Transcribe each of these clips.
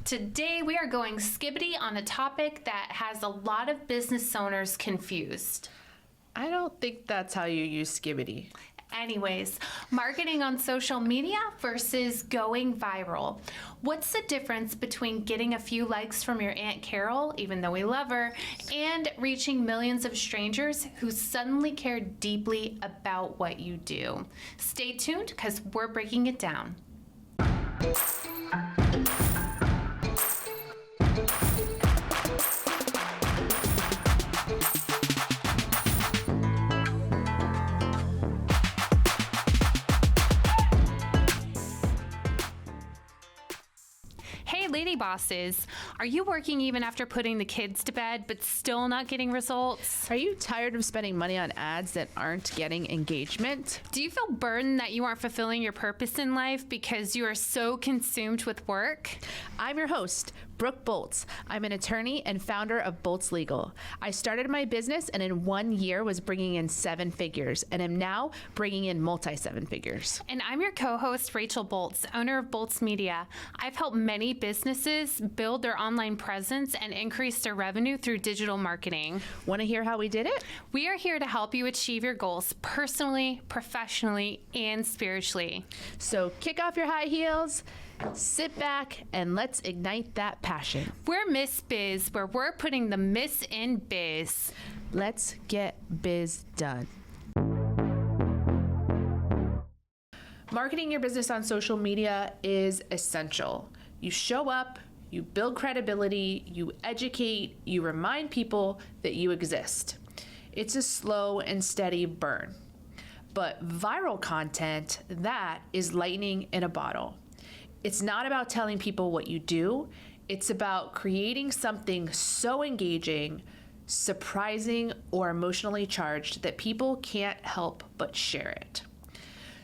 Today we are going skibbity on a topic that has a lot of business owners confused. I don't think that's how you use skibbity. Anyways, marketing on social media versus going viral. What's the difference between getting a few likes from your Aunt Carol, even though we love her, and reaching millions of strangers who suddenly care deeply about what you do? Stay tuned because we're breaking it down. Lady bosses, are you working even after putting the kids to bed but still not getting results? Are you tired of spending money on ads that aren't getting engagement? Do you feel burdened that you aren't fulfilling your purpose in life because you are so consumed with work? I'm your host, Brooke Boltz. I'm an attorney and founder of Boltz Legal. I started my business and in 1 year was bringing in 7 figures and am now bringing in multi-7 figures. And I'm your co-host, Rachel Boltz, owner of Boltz Media. I've helped many businesses build their online presence and increase their revenue through digital marketing. Want to hear how we did it? We are here to help you achieve your goals personally, professionally, and spiritually. So kick off your high heels, sit back, and let's ignite that passion. We're Miss Biz, where we're putting the Miss in biz. Let's get biz done. Marketing your business on social media is essential. You show up, you build credibility, you educate, you remind people that you exist. It's a slow and steady burn. But viral content, that is lightning in a bottle. It's not about telling people what you do. It's about creating something so engaging, surprising, or emotionally charged that people can't help but share it.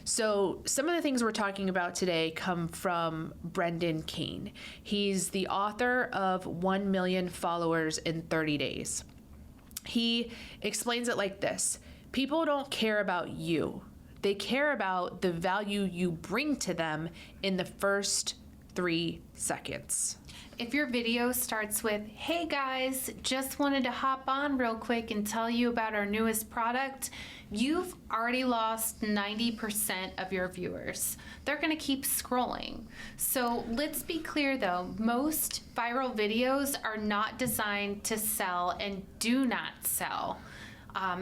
So some of the things we're talking about today come from Kane. He's the author of 1 million followers in 30 days. He explains it like this. People don't care about you. They care about the value you bring to them in the first 3 seconds. If your video starts with, "Hey guys, just wanted to hop on real quick and tell you about our newest product," you've already lost 90% of your viewers. They're gonna keep scrolling. So let's be clear though, most viral videos are not designed to sell and do not sell.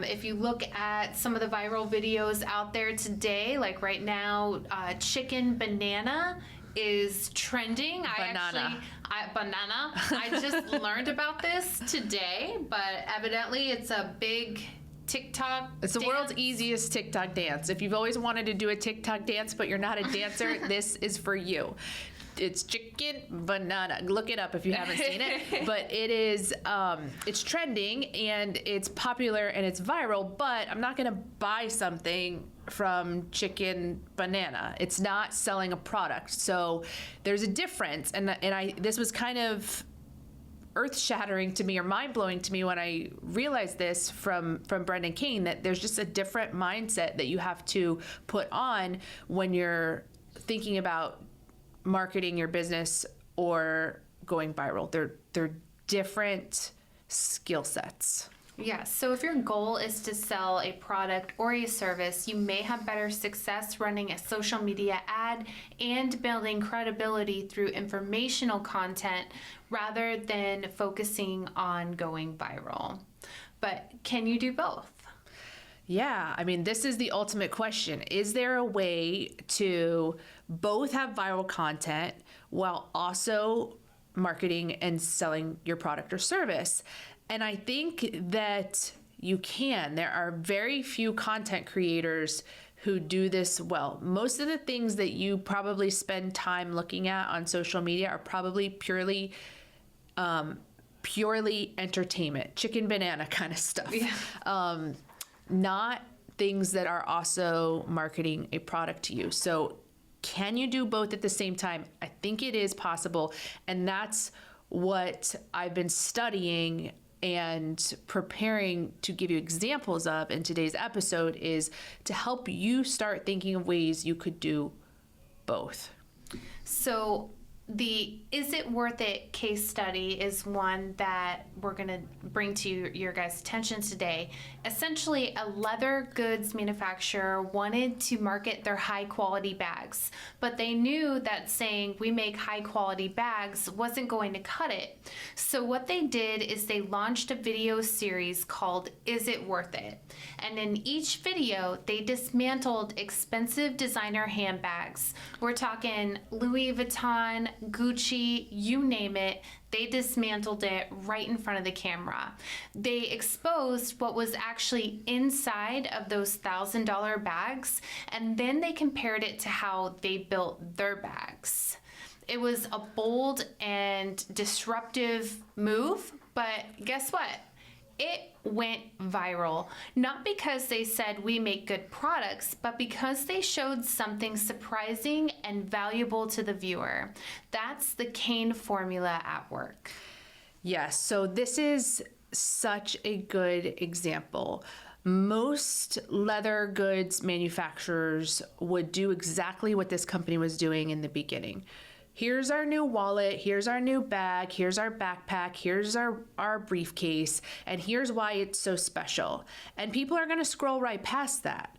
If you look at some of the viral videos out there today, like right now, chicken banana is trending. Banana. I just learned about this today, but evidently it's a big TikTok It's the dance. world's easiest TikTok dance. If you've always wanted to do a TikTok dance, but you're not a dancer, this is for you. It's chicken banana. Look it up if you haven't seen it. But it is, it's trending and it's popular and it's viral, but I'm not gonna buy something from chicken banana. It's not selling a product. So there's a difference. And this was kind of earth-shattering to me or mind-blowing to me when I realized this from Kane, that there's just a different mindset that you have to put on when you're thinking about marketing your business or going viral. They're different skill sets. Yeah, so if your goal is to sell a product or a service, you may have better success running a social media ad and building credibility through informational content rather than focusing on going viral. But can you do both? Yeah, I mean, this is the ultimate question. Is there a way to both have viral content while also marketing and selling your product or service? And I think that you can. There are very few content creators who do this well. Most of the things that you probably spend time looking at on social media are probably purely entertainment, chicken banana kind of stuff. Yeah. Not things that are also marketing a product to you. So can you do both at the same time? I think it is possible. And that's what I've been studying and preparing to give you examples of in today's episode, is to help you start thinking of ways you could do both. So The Is It Worth It case study is one that we're going to bring to your guys' attention today. Essentially, a leather goods manufacturer wanted to market their high quality bags, but they knew that saying we make high quality bags wasn't going to cut it. So what they did is they launched a video series called Is It Worth It? And in each video, they dismantled expensive designer handbags. We're talking Louis Vuitton, Gucci, you name it. They dismantled it right in front of the camera. They exposed what was actually inside of those $1,000 bags, and then they compared it to how they built their bags. It was a bold and disruptive move, but guess what? It went viral, not because they said we make good products, but because they showed something surprising and valuable to the viewer. That's the Kane formula at work. Yes, so this is such a good example. Most leather goods manufacturers would do exactly what this company was doing in the beginning. Here's our new wallet, here's our new bag, here's our backpack, here's our briefcase, and here's why it's so special. And people are going to scroll right past that.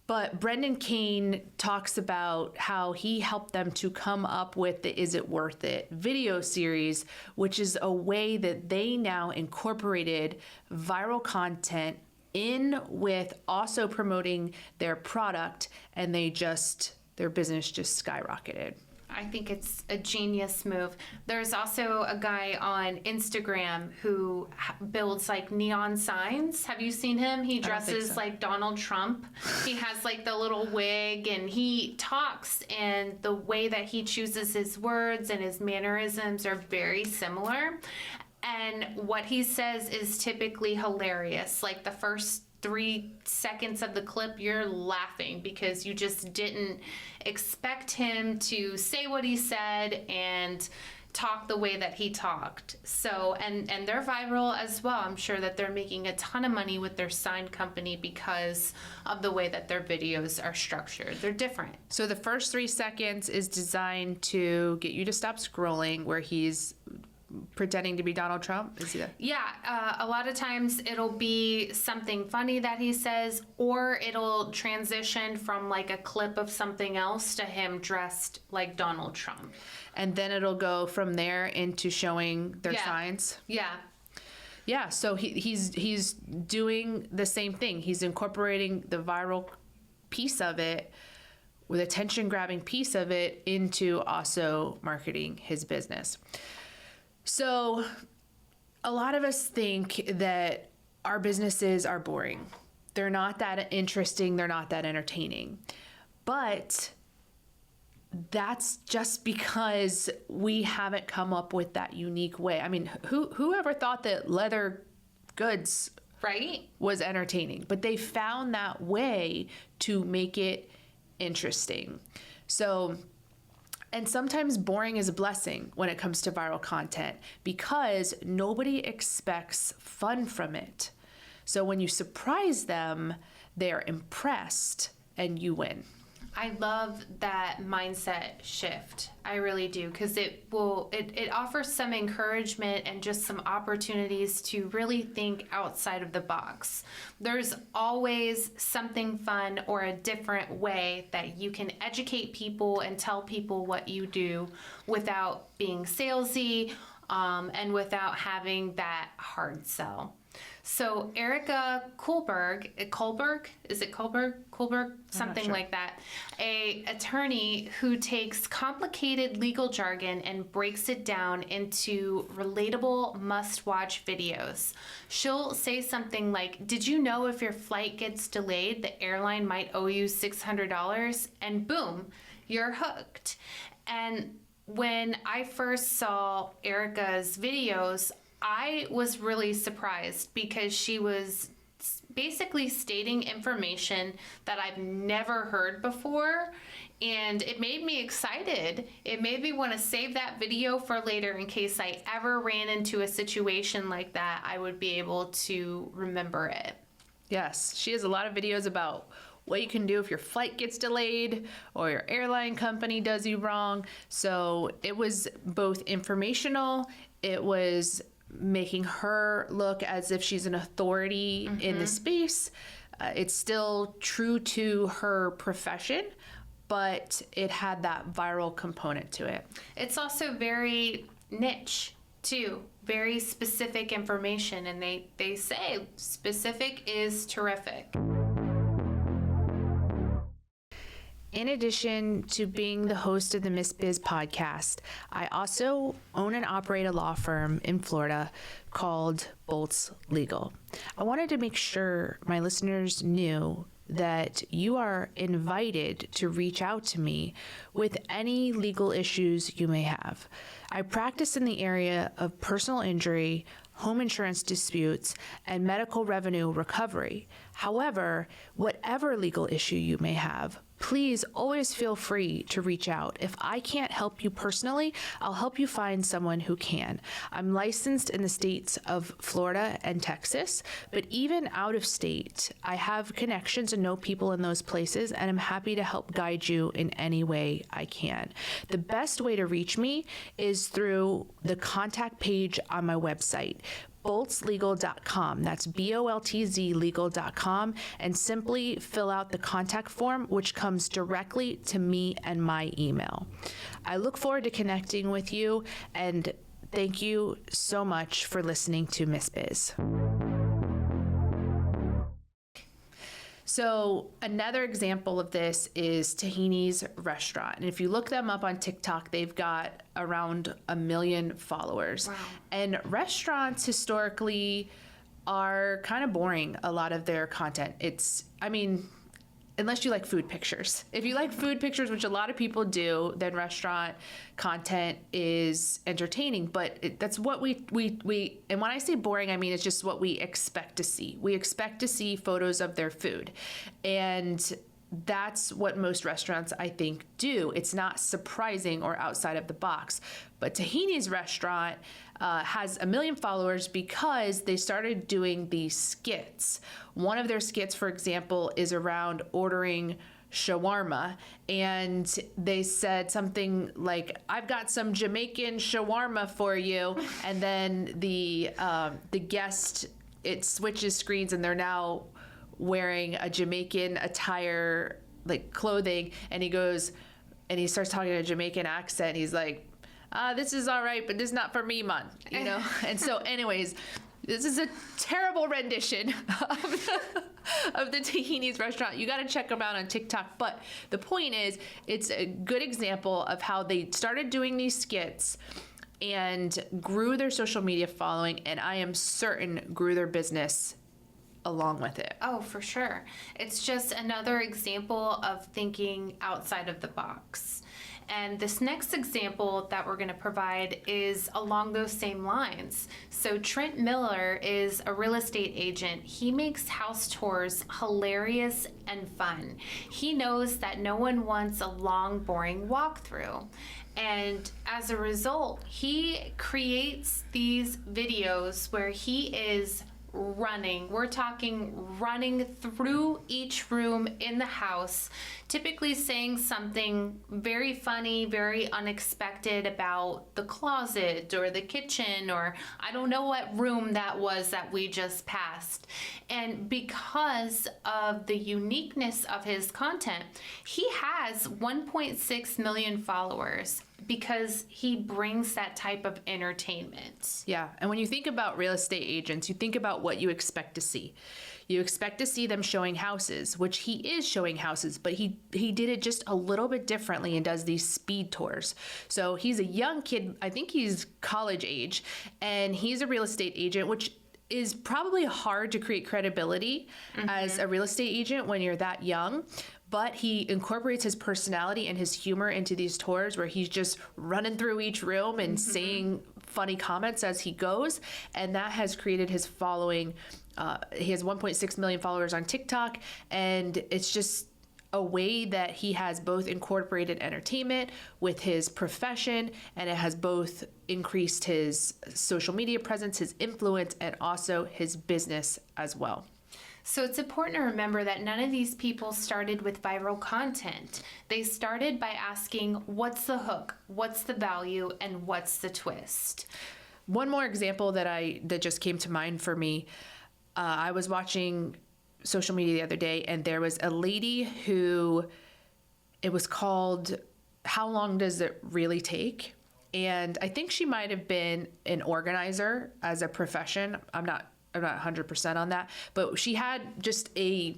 But Brendan Kane talks about how he helped them to come up with the Is It Worth It video series, which is a way that they now incorporated viral content in with also promoting their product, and their business just skyrocketed. I think it's a genius move. There's also a guy on Instagram who builds like neon signs. Have you seen him? He dresses like Donald Trump. He has like the little wig, and he talks, and the way that he chooses his words and his mannerisms are very similar. And what he says is typically hilarious. Like the first 3 seconds of the clip, you're laughing because you just didn't expect him to say what he said and talk the way that he talked. So, and they're viral as well. I'm sure that they're making a ton of money with their sign company because of the way that their videos are structured. They're different. So the first 3 seconds is designed to get you to stop scrolling, where he's pretending to be Donald Trump? Is he that? Yeah, a lot of times it'll be something funny that he says, or it'll transition from like a clip of something else to him dressed like Donald Trump. And then it'll go from there into showing their signs? Yeah. Yeah, so he's doing the same thing. He's incorporating the viral piece of it, with attention-grabbing piece of it, into also marketing his business. So a lot of us think that our businesses are boring. They're not that interesting. They're not that entertaining. But that's just because we haven't come up with that unique way. I mean, who ever thought that leather goods was entertaining? But they found that way to make it interesting. So, and sometimes boring is a blessing when it comes to viral content, because nobody expects fun from it. So when you surprise them, they're impressed and you win. I love that mindset shift. I really do, because it offers some encouragement and just some opportunities to really think outside of the box. There's always something fun or a different way that you can educate people and tell people what you do without being salesy, and without having that hard sell. So Erica Kullberg, is it Kullberg? Something like that. A attorney who takes complicated legal jargon and breaks it down into relatable must-watch videos. She'll say something like, did you know if your flight gets delayed, the airline might owe you $600? And boom, you're hooked. And when I first saw Erica's videos, I was really surprised, because she was basically stating information that I've never heard before, and it made me excited. It made me want to save that video for later in case I ever ran into a situation like that. I would be able to remember it. Yes, she has a lot of videos about what you can do if your flight gets delayed or your airline company does you wrong. So it was both informational, it was making her look as if she's an authority in the space. It's still true to her profession, but it had that viral component to it. It's also very niche too, very specific information, and they say specific is terrific. In addition to being the host of the Miss Biz podcast, I also own and operate a law firm in Florida called Boltz Legal. I wanted to make sure my listeners knew that you are invited to reach out to me with any legal issues you may have. I practice in the area of personal injury, home insurance disputes, and medical revenue recovery. However, whatever legal issue you may have, please always feel free to reach out. If I can't help you personally, I'll help you find someone who can. I'm licensed in the states of Florida and Texas, but even out of state, I have connections and know people in those places, and I'm happy to help guide you in any way I can. The best way to reach me is through the contact page on my website, boltzlegal.com. That's BOLTZ legal.com, and simply fill out the contact form, which comes directly to me and my email. I look forward to connecting with you, and thank you so much for listening to Miss Biz. So another example of this is Tahini's Restaurant. And if you look them up on TikTok, they've got around 1 million followers. Wow. And restaurants historically are kind of boring, a lot of their content. Unless you like food pictures. If you like food pictures, which a lot of people do, then restaurant content is entertaining. But that's what we and when I say boring, I mean it's just what we expect to see. We expect to see photos of their food. And that's what most restaurants, I think, do. It's not surprising or outside of the box. But Tahini's Restaurant has 1 million followers because they started doing these skits. One of their skits, for example, is around ordering shawarma, and they said something like, "I've got some Jamaican shawarma for you," and then the guest, it switches screens, and they're now wearing a Jamaican attire, like clothing, and he goes and he starts talking in a Jamaican accent. He's like, "This is all right, but this is not for me, man," you know. And so, anyways, this is a terrible rendition of the Tahini's Restaurant. You got to check them out on TikTok. But the point is, it's a good example of how they started doing these skits and grew their social media following, and I am certain grew their business along with it. Oh, for sure. It's just another example of thinking outside of the box. And this next example that we're going to provide is along those same lines. So Trent Miller is a real estate agent. He makes house tours hilarious and fun. He knows that no one wants a long, boring walkthrough. And as a result, he creates these videos where he is running. We're talking running through each room in the house, typically saying something very funny, very unexpected about the closet or the kitchen, or I don't know what room that was that we just passed. And because of the uniqueness of his content, he has 1.6 million followers because he brings that type of entertainment. Yeah, and when you think about real estate agents, you think about what you expect to see. You expect to see them showing houses, which he is showing houses, but he did it just a little bit differently and does these speed tours. So he's a young kid, I think he's college age, and he's a real estate agent, which is probably hard to create credibility as a real estate agent when you're that young. But he incorporates his personality and his humor into these tours where he's just running through each room and saying funny comments as he goes. And that has created his following. He has 1.6 million followers on TikTok. And it's just a way that he has both incorporated entertainment with his profession. And it has both increased his social media presence, his influence, and also his business as well. So it's important to remember that none of these people started with viral content. They started by asking, what's the hook, what's the value, and what's the twist? One more example that just came to mind for me. I was watching social media the other day, and there was a lady who, it was called, How Long Does It Really Take? And I think she might have been an organizer as a profession. I'm not 100% on that, but she had just a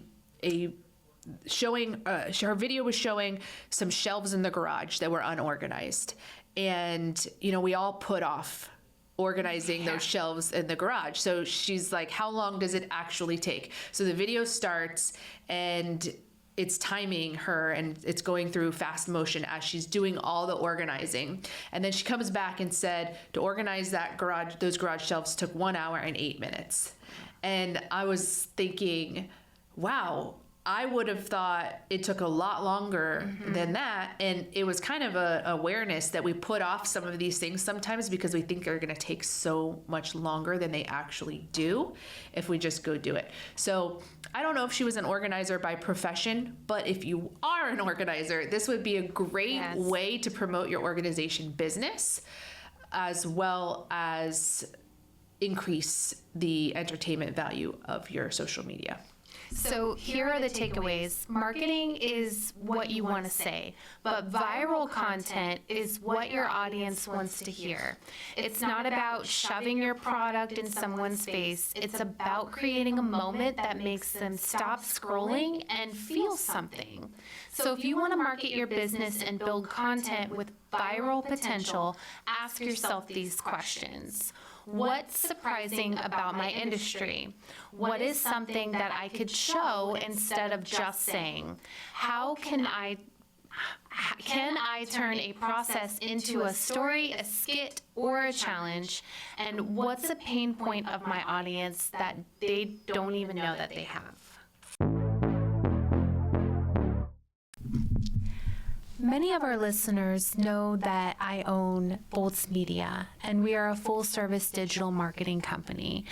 showing, her video was showing some shelves in the garage that were unorganized. And, we all put off organizing those shelves in the garage. So she's like, how long does it actually take? So the video starts and it's timing her, and it's going through fast motion as she's doing all the organizing. And then she comes back and said to organize those garage shelves took 1 hour and 8 minutes. And I was thinking, wow, I would have thought it took a lot longer than that. And it was kind of a awareness that we put off some of these things sometimes because we think they're going to take so much longer than they actually do if we just go do it. So I don't know if she was an organizer by profession, but if you are an organizer, this would be a great way to promote your organization business, as well as increase the entertainment value of your social media. So here are the takeaways. Marketing is what you want to say, but viral content is what your audience wants to hear. It's not about shoving your product in someone's face. It's about creating a moment that makes them stop scrolling and feel something. So if you want to market your business and build content with viral potential, ask yourself these questions. What's surprising about my industry? What is something that I could show instead of just saying? How can I turn a process into a story, a skit, or a challenge? And what's a pain point of my audience that they don't even know that they have? Many of our listeners know that I own Boltz Media, and we are a full-service digital marketing company,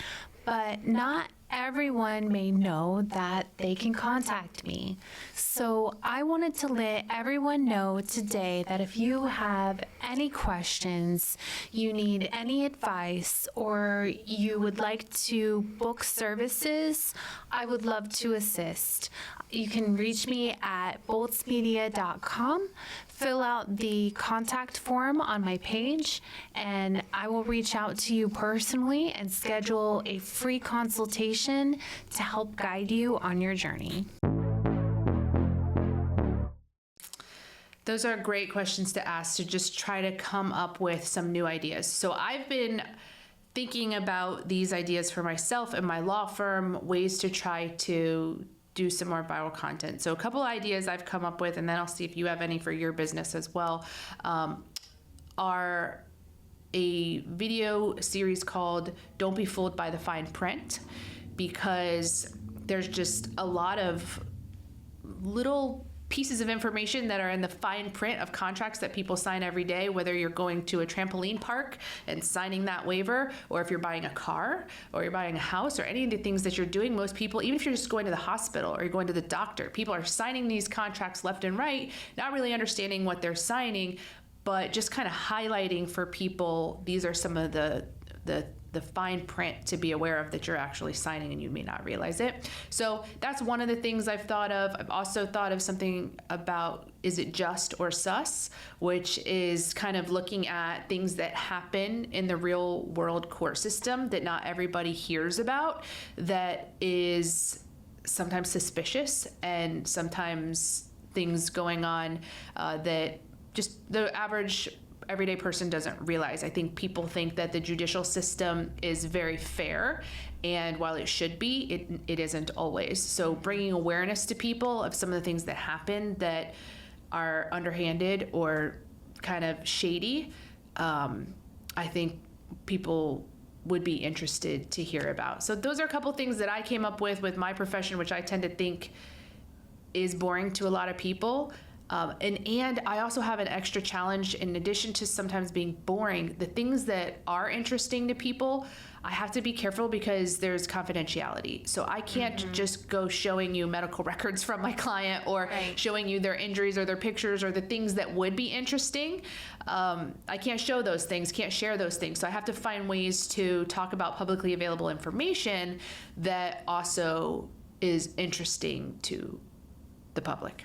but not everyone may know that they can contact me. So I wanted to let everyone know today that if you have any questions, you need any advice, or you would like to book services, I would love to assist. You can reach me at boltzmedia.com. Fill out the contact form on my page, and I will reach out to you personally and schedule a free consultation to help guide you on your journey. Those are great questions to ask to just try to come up with some new ideas. So I've been thinking about these ideas for myself and my law firm, ways to try to do some more viral content. So a couple ideas I've come up with, and then I'll see if you have any for your business as well, are a video series called Don't Be Fooled by the Fine Print, because there's just a lot of little pieces of information that are in the fine print of contracts that people sign every day, whether you're going to a trampoline park and signing that waiver, or if you're buying a car, or you're buying a house, or any of the things that you're doing. Most people, even if you're just going to the hospital or you're going to the doctor, people are signing these contracts left and right, not really understanding what they're signing, but just kind of highlighting for people, these are some of the fine print to be aware of that you're actually signing, and you may not realize it. So that's one of the things I've thought of. I've also thought of something about, is it just or sus, which is kind of looking at things that happen in the real world court system that not everybody hears about, that is sometimes suspicious, and sometimes things going on that just the average everyday person doesn't realize. I think people think that the judicial system is very fair, and while it should be, it isn't always. So bringing awareness to people of some of the things that happen that are underhanded or kind of shady, I think people would be interested to hear about. So those are a couple things that I came up with my profession, which I tend to think is boring to a lot of people. And I also have an extra challenge. In addition to sometimes being boring, the things that are interesting to people, I have to be careful because there's confidentiality. So I can't just go showing you medical records from my client or showing you their injuries or their pictures or the things that would be interesting. I can't show those things, can't share those things. So I have to find ways to talk about publicly available information that also is interesting to the public.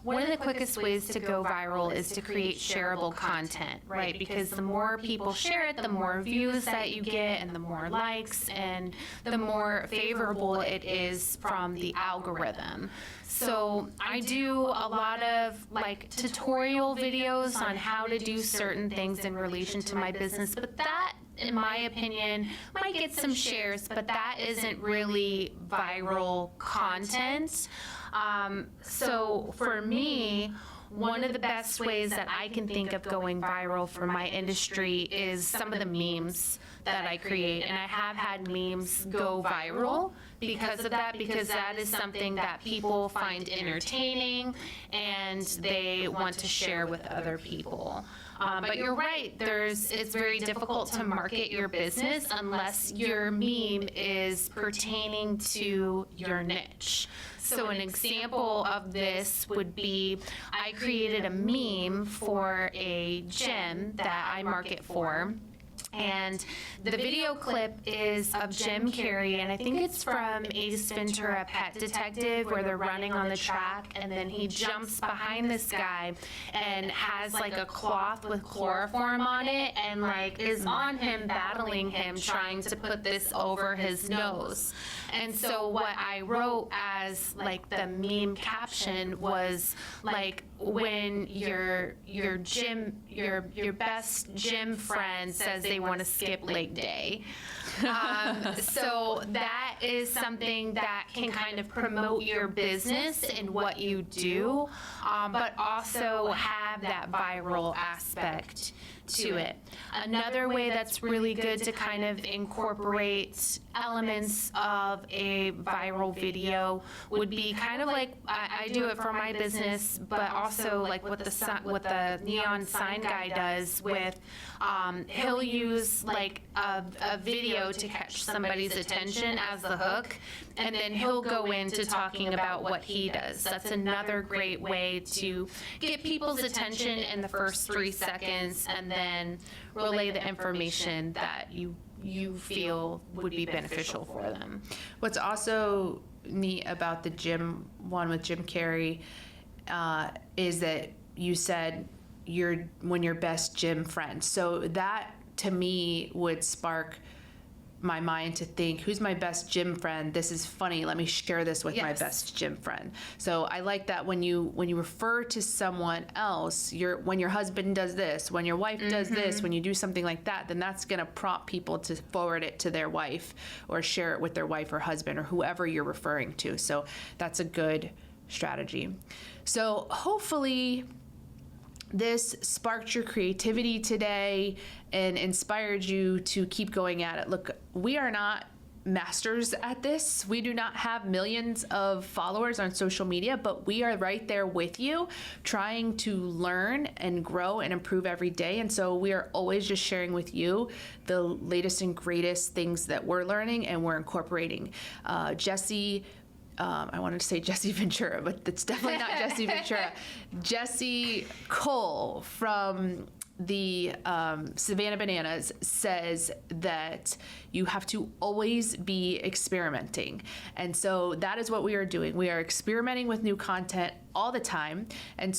One of the quickest ways to go viral is to create shareable content, right? Because the more people share it, the more views that you get and the more likes and the more favorable it is from the algorithm. So I do a lot of like tutorial videos on how to do certain things in relation to my business, but that, in my opinion, might get some shares, but that isn't really viral content. So for me, one of the best ways that I can think of going viral for my industry is some of the memes that I create. And I have had memes go viral because of that, because that is something that people find entertaining and they want to share with other people. But you're right, it's very difficult to market your business unless your meme is pertaining to your niche. So an example of this would be, I created a meme for a gym that I market for. And the video clip is of Jim Carrey, and I think it's from Ace Ventura: Pet Detective, where they're running on the track, and then he jumps behind this guy and has like a cloth with chloroform on it, and like is on him, battling him, trying to put this over his nose. And so what I wrote as like the meme caption was like, when your best gym friend says they want to skip leg day. So that is something that can kind of promote your business and what you do, but also have that viral aspect to it. Another way that's really good to kind of incorporate elements of a viral video would be kind of like, I do it for my business, but also like what the neon sign guy does with, he'll use like a video to catch somebody's attention as the hook, and then he'll go into talking about what he does. That's another great way to get people's attention in the first 3 seconds and then relay the information that you feel would be beneficial for them. What's also neat about the gym one with Jim Carrey is that you said when your best gym friend. So that to me would spark my mind to think, who's my best gym friend? This is funny. Let me share this with my best gym friend. So I like that when you refer to someone else, when your husband does this, when your wife does this, when you do something like that, then that's going to prompt people to forward it to their wife or share it with their wife or husband or whoever you're referring to. So that's a good strategy. So hopefully this sparked your creativity today and inspired you to keep going at it. Look, we are not masters at this. We do not have millions of followers on social media, but we are right there with you, trying to learn and grow and improve every day. And so we are always just sharing with you the latest and greatest things that we're learning and we're incorporating. I wanted to say Jesse Ventura, but that's definitely not Jesse Ventura. Jesse Cole from the Savannah Bananas says that you have to always be experimenting. And so that is what we are doing. We are experimenting with new content all the time. And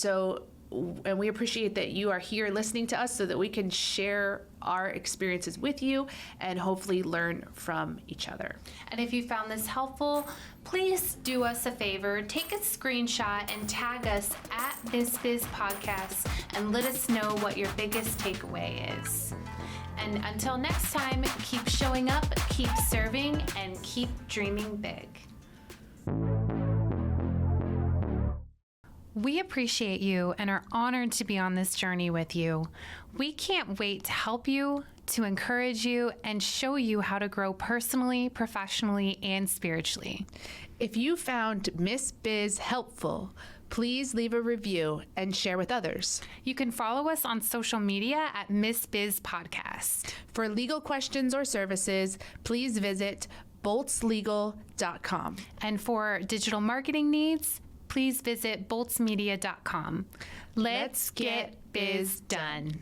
we appreciate that you are here listening to us so that we can share our experiences with you and hopefully learn from each other. And if you found this helpful, please do us a favor, take a screenshot and tag us at BizBiz Podcast and let us know what your biggest takeaway is. And until next time, keep showing up, keep serving, and keep dreaming big. We appreciate you and are honored to be on this journey with you. We can't wait to help you, to encourage you, and show you how to grow personally, professionally, and spiritually. If you found Miss Biz helpful, Please leave a review and share with others. You can follow us on social media at Miss Biz Podcast. For legal questions or services, please visit boltzlegal.com. And for digital marketing needs, please visit boltzmedia.com. Let's get biz done.